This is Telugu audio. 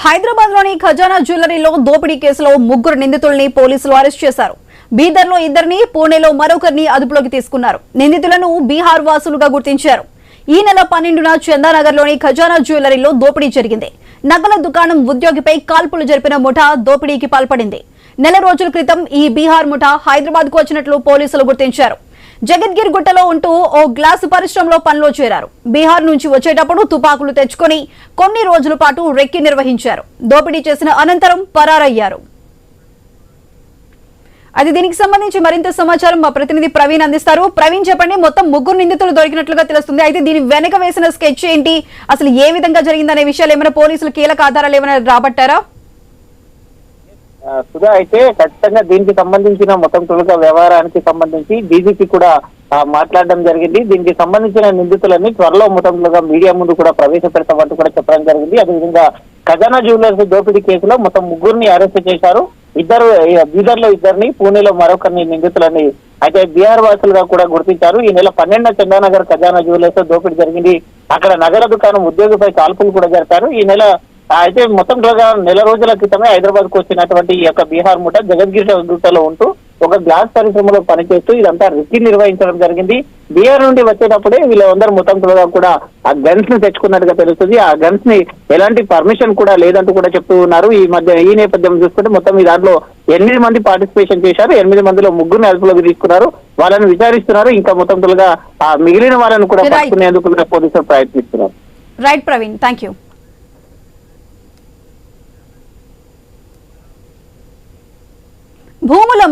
హైదరాబాద్ లోని ఖజానా జ్యువెలరీలో దోపిడీ కేసులో ముగ్గురు నిందితుల్ని పోలీసులు అరెస్ట్ చేశారు. బీదర్లో ఇద్దరిని, పూణేలో మరొకరిని అదుపులోకి తీసుకున్నారు. నిందితులను బీహార్ వాసులుగా గుర్తించారు. ఈ నెల 12న చందానగర్లోని ఖజానా జ్యువెలరీలో దోపిడీ జరిగింది. నగల దుకాణం ఉద్యోగిపై కాల్పులు జరిపిన ముఠా దోపిడీకి పాల్పడింది. నెల రోజుల క్రితం ఈ బీహార్ ముఠా హైదరాబాద్ కు వచ్చినట్లు పోలీసులు గుర్తించారు. జగద్గిర్ గుట్టలో ఉంటూ ఓ గ్లాసు పరిశ్రమలో పనిలో చేరారు. బీహార్ నుంచి వచ్చేటప్పుడు తుపాకులు తెచ్చుకొని కొన్ని రోజుల పాటు రెక్కి నిర్వహించారు. దోపిడీ చేసిన అనంతరం పరారయ్యారు. అది దీనికి సంబంధించి మరింత సమాచారం మా ప్రతినిధి ప్రవీణ్ అందిస్తారు. ప్రవీణ్, చెప్పండి, మొత్తం ముగ్గురు నిందితులు దొరికినట్లుగా తెలుస్తుంది. అయితే దీని వెనక వేసిన స్కెచ్ ఏంటి, అసలు ఏ విధంగా జరిగిందనే విషయాలు ఏమైనా పోలీసులు కీలక ఆధారాలు ఏమైనా రాబట్టారా? సుధా, అయితే ఖచ్చితంగా దీనికి సంబంధించిన మొత్తం తొలుక వ్యవహారానికి సంబంధించి డీజీపీ కూడా మాట్లాడడం జరిగింది. దీనికి సంబంధించిన నిందితులని త్వరలో మొత్తంగా మీడియా ముందు కూడా ప్రవేశపెడతామంటూ కూడా చెప్పడం జరిగింది. అదేవిధంగా ఖజానా జ్యువెలర్స్ దోపిడీ కేసులో మొత్తం ముగ్గురిని అరెస్ట్ చేశారు. బీదర్ లో ఇద్దరిని, పూణేలో మరొకరిని నిందితులని అయితే బీహార్ వాసులుగా కూడా గుర్తించారు. ఈ నెల 12న చందానగర్ ఖజానా జ్యువెలర్స్ దోపిడీ జరిగింది. అక్కడ నగర దుకాణం ఉద్యోగిపై కాల్పులు కూడా జరిపారు. ఈ నెల అయితే మొత్తం నెల రోజుల క్రితమే హైదరాబాద్ కు వచ్చినటువంటి ఈ యొక్క బీహార్ ముఠ జగద్గిరి గుట్టలో ఉంటూ ఒక గ్లాస్ పరిశ్రమలో పనిచేస్తూ ఇదంతా రెక్కి నిర్వహించడం జరిగింది. బీహార్ నుండి వచ్చేటప్పుడే వీళ్ళందరూ మొత్తం కూడా ఆ గన్స్ ని తెచ్చుకున్నట్టుగా తెలుస్తుంది. ఆ గన్స్ ని ఎలాంటి పర్మిషన్ కూడా లేదంటూ కూడా చెప్తూ ఉన్నారు. ఈ నేపథ్యం చూసుకుంటే మొత్తం ఈ దాంట్లో 8 మంది పార్టిసిపేషన్ చేశారు. 8 మందిలో ముగ్గురిని అదుపులోకి తీసుకున్నారు. వాళ్ళని విచారిస్తున్నారు. ఇంకా మొత్తం మిగిలిన వాళ్ళని కూడా పట్టుకునేందుకు పోలీసులు ప్రయత్నిస్తున్నారు. Right Praveen, thank you. భూముల